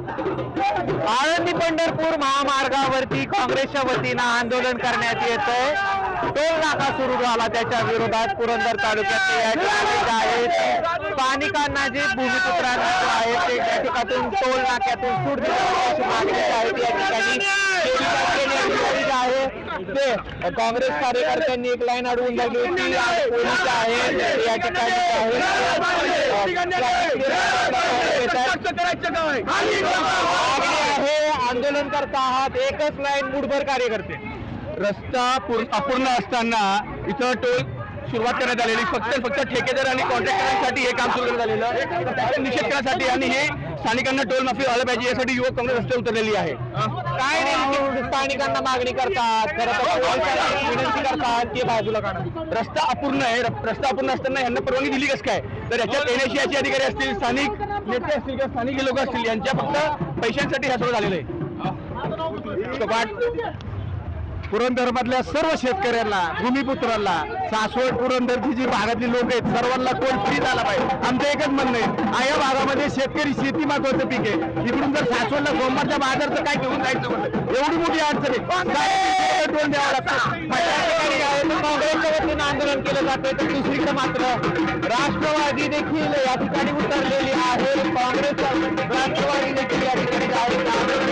आळंदी पंढरपूर महामार्गावरती काँग्रेसच्या वतीनं आंदोलन करण्यात येत आहे। टोल नाका सुरू झाला, त्याच्या विरोधात पुरंदर तालुक्यातले या ठिकाणी जे आहेत स्थानिकांना जे भूमिपुत्रांना जे आहेत ते त्या ठिकाणून टोल नाक्यातून सूट देण्याची मागणी आहे या ठिकाणी आहे ते काँग्रेस कार्यकर्त्यांनी एक लाईन अडवून धरली होती आणि पोलीस आहेत या ठिकाणी आहे। आंदोलन करता आहात, एकच लाईन मुठभर कार्यकर्ते, रस्ता अपूर्ण असताना इथं टोल सुरुवात करण्यात आलेली फक्त ठेकेदार आणि कॉन्ट्रॅक्टरांसाठी हे काम सुरू करण्यात आलेलं निषेध करण्यासाठी आणि हे स्थानिकांना टोल माफी व्हायला पाहिजे यासाठी युवक काँग्रेस रस्त्यावर उतरलेली आहे। काय नाही स्थानिकांना मागणी करतात, विनंती करतात की बाजूला काढा, रस्ता अपूर्ण आहे। रस्ता अपूर्ण असताना यांना परवानगी दिली कसं काय? तर याच्यात एनएसीआयचे अधिकारी असतील, स्थानिक नेते असतील किंवा स्थानिक लोक असतील, यांच्या फक्त पैशांसाठी हे सगळं झालेलं आहे। पुरंदर मधल्या सर्व शेतकऱ्यांना, भूमिपुत्रांना, सासवड पुरंदरची जी भागातली लोक आहेत सर्वांना टोल फ्री झाला पाहिजे, आमचं एकच म्हणणं आहे। या भागामध्ये शेतकरी शेती महत्वाचं पीक आहे, इकडून जर सासवडला सोमवारच्या बाजारचं काय घेऊन जायचं म्हणलं, एवढी मोठी अडचण आहे, टोल द्यावा लागतो। काँग्रेसच्या वतीनं आंदोलन केलं जाते, तर दुसरीकडे मात्र राष्ट्रवादी देखील या ठिकाणी उतरलेली आहे। काँग्रेस राष्ट्रवादी देखील या ठिकाणी आंदोलन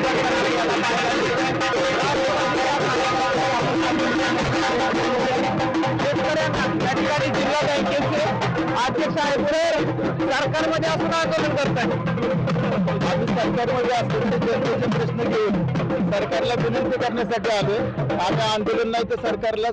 शेतकऱ्यांना या ठिकाणी जिल्हा बँकेचे अध्यक्ष आहेत, सरकारमध्ये असून आंदोलन करतात। आम्ही सरकारमध्ये असलेले जनतेचे प्रश्न घेऊन सरकारला विनंती करण्यासाठी आलो। आम्ही आंदोलन नाही तर सरकारला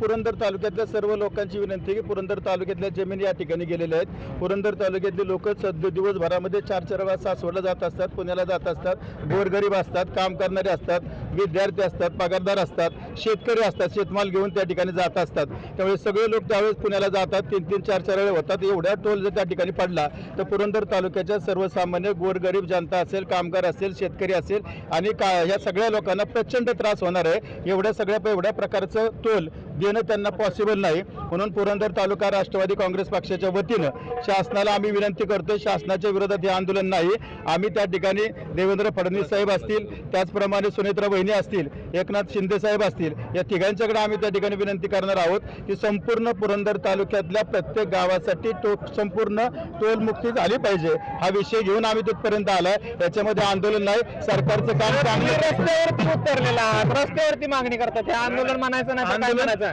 पुरंदर तालुक्यातल्या सर्व लोकांची विनंती की पुरंदर तालुक्यातल्या जमिनी या ठिकाणी गेलेल्या आहेत। पुरंदर तालुक्यातले लोक दिवसभरामध्ये 4-4 वेळा सासवडला जात असतात, पुण्याला जात असतात, गोरगरीब असतात, काम करणारे असतात, विद्यार्थी असतात, पगारदार असतात, शेतकरी असतात, शेतमाल घेऊन त्या ठिकाणी जात असतात। त्यामुळे सगळे लोक त्यावेळेस पुण्याला जातात, 3-3, 4-4 वेळा होतात। एवढ्या टोल जर त्या ठिकाणी पडला तर पुरंदर तालुक्याच्या सर्वसामान्य गोरगरीब जनता असेल, कामगार असेल, शेतकरी असेल आणि या सगळ्या लोकांना प्रचंड त्रास होणार आहे। एवढ्या प्रकारचं टोल देणं त्यांना पॉसिबल नाही, म्हणून पुरंदर तालुका राष्ट्रवादी काँग्रेस पक्षाच्या वतीनं शासनाला आम्ही विनंती करतोय, शासनाच्या विरोधात हे आंदोलन नाही। आम्ही त्या ठिकाणी देवेंद्र फडणवीस साहेब असतील, त्याचप्रमाणे सुनेत्रा वहिनी असतील, एकनाथ शिंदे साहेब असतील, या तिघांच्याकडे आम्ही त्या ठिकाणी विनंती करणार आहोत की संपूर्ण पुरंदर तालुक्यातल्या प्रत्येक गावासाठी संपूर्ण टोलमुक्ती झाली पाहिजे। हा विषय घेऊन आम्ही तिथपर्यंत आलाय, याच्यामध्ये आंदोलन नाही। सरकारचं काम चांगलं, रस्त्यावरती उतरलेला आहात, रस्त्यावरती मागणी करतात, हे आंदोलन म्हणायचं नाही,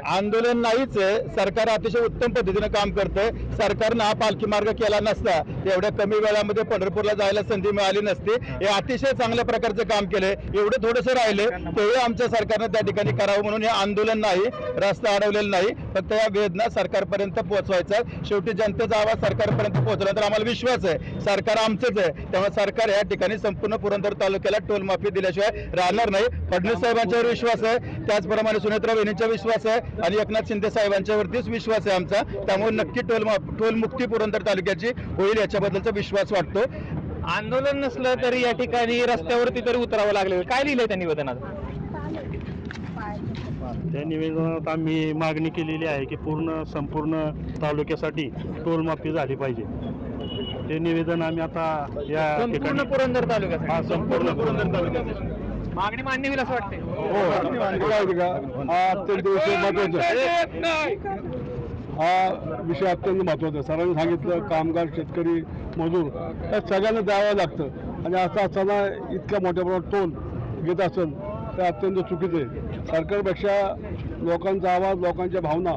आंदोलन नाहीच आहे। सरकार अतिशय उत्तम पद्धतीने काम करतंय। सरकारनं हा पालखी मार्ग केला नसता, एवढ्या कमी वेळामध्ये पंढरपूरला जायला संधी मिळाली नसती। हे अतिशय चांगल्या प्रकारचं काम केलंय। एवढं थोडंसं राहिले तेही आमच्या सरकारनं त्या ठिकाणी करावं, म्हणून हे आंदोलन नाही, रस्ता अडवलेला नाही, फक्त या वेदना सरकारपर्यंत पोहोचवायचा। शेवटी जनतेचा आवाज सरकारपर्यंत पोहोचला तर आम्हाला विश्वास आहे सरकार आमचंच आहे। त्यामुळे सरकार या ठिकाणी संपूर्ण पुरंदर तालुक्याला टोल माफी दिल्याशिवाय राहणार नाही। फडणवीस साहेबांच्यावर विश्वास आहे, त्याचप्रमाणे सुनेत्रा वहिनींचा विश्वास आहे आणि एकनाथ शिंदे साहेबांच्यावरतीच विश्वास आहे आमचा। त्यामुळे नक्की टोलमुक्ती पुरंदर तालुक्याची होईल याच्याबद्दलचा विश्वास वाटतो। आंदोलन नसलं तरी या ठिकाणी रस्त्यावरती तरी उतरावं लागलं, काय लिहिलंय त्या निवेदनात? त्या निवेदनात आम्ही मागणी केलेली आहे की संपूर्ण तालुक्यासाठी टोल माफी झाली पाहिजे। ते निवेदन आम्ही आता या ठिकाणी पुरंदर तालुक्यात संपूर्ण पुरंदर तालुक्यात मागणी मान्य होईल असं वाटते। हा विषय अत्यंत महत्त्वाचा आहे। सरांनी सांगितलं कामगार, शेतकरी, मजूर या सगळ्यांना द्यावं लागतं आणि असं असताना इतक्या मोठ्या प्रमाणात टोल घेत असेल तर अत्यंत चुकीचं आहे। सरकारपेक्षा लोकांचा आवाज, लोकांच्या भावना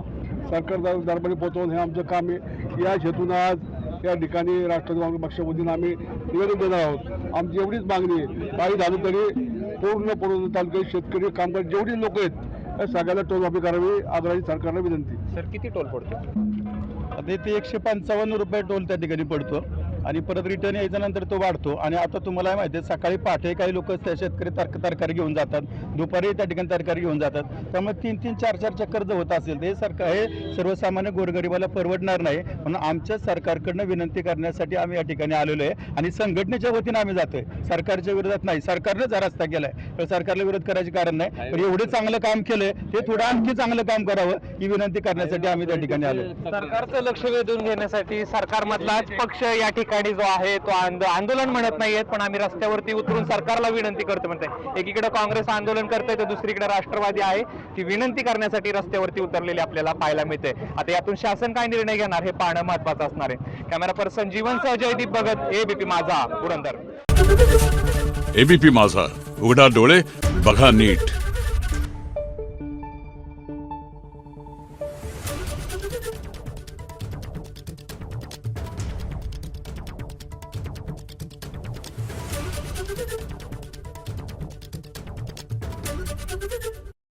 सरकार दरबारी पोहोचवणं हे आमचं काम आहे। या हेतून आज या ठिकाणी राष्ट्रवादी काँग्रेस पक्षामधून आम्ही निवेदन देणार आहोत। आमची एवढीच मागणी आहे, काही झालं तरी पूर्ण तालुक्यात शेतकरी, कामगार जेवढी लोक आहेत या सगळ्याला टोल माफी करावी, आग्रही सरकारला विनंती। सर किती टोल पडतो? आता ते 155 रुपये टोल त्या ठिकाणी पडतो आणि परत रिटर्न यायच्यानंतर तो वाढतो। आणि आता तुम्हाला माहिती आहे सकाळी पहाटे काही लोक शेतकरी तरकारी घेऊन जातात, दुपारी त्या ठिकाणी तरकारी घेऊन जातात, त्यामुळे 3-3, 4-4 चक्कर जर होत असेल हे हे सर्वसामान्य गोरगरिबाला परवडणार नाही। म्हणून आमच्या सरकारकडनं विनंती करण्यासाठी आम्ही या ठिकाणी आलेलो आहे आणि संघटनेच्या वतीनं आम्ही जातोय, सरकारच्या विरोधात नाही। सरकारनं जर रस्ता केलाय तर सरकारला विरोध करायचे कारण नाही, पण एवढे चांगलं काम केलंय ते थोडं आणखी चांगलं काम करावं ही विनंती करण्यासाठी आम्ही त्या ठिकाणी आलो। सरकारचं लक्ष वेधून घेण्यासाठी सरकारमधलाच पक्ष या ठिकाणी ठिकाणी जो आहे तो आंदोलन म्हणत नाहीयेत, पण आम्ही रस्त्यावरती उतरून सरकारला विनंती करतो म्हणते. एकीकडे काँग्रेस आंदोलन करते तर दुसरीकडे राष्ट्रवादी आहे ती विनंती करण्यासाठी रस्त्यावरती उतरलेली आपल्याला पाहायला मिळते. आता यातून शासन काय निर्णय घेणार हे पाहणं महत्वाचं असणार आहे. कॅमेरा पर्सन जीवनसह जयदीप भगत, एबीपी माझा, पुरंदर. एबीपी माझा, उघडा डोळे बघा नीट. Thank you.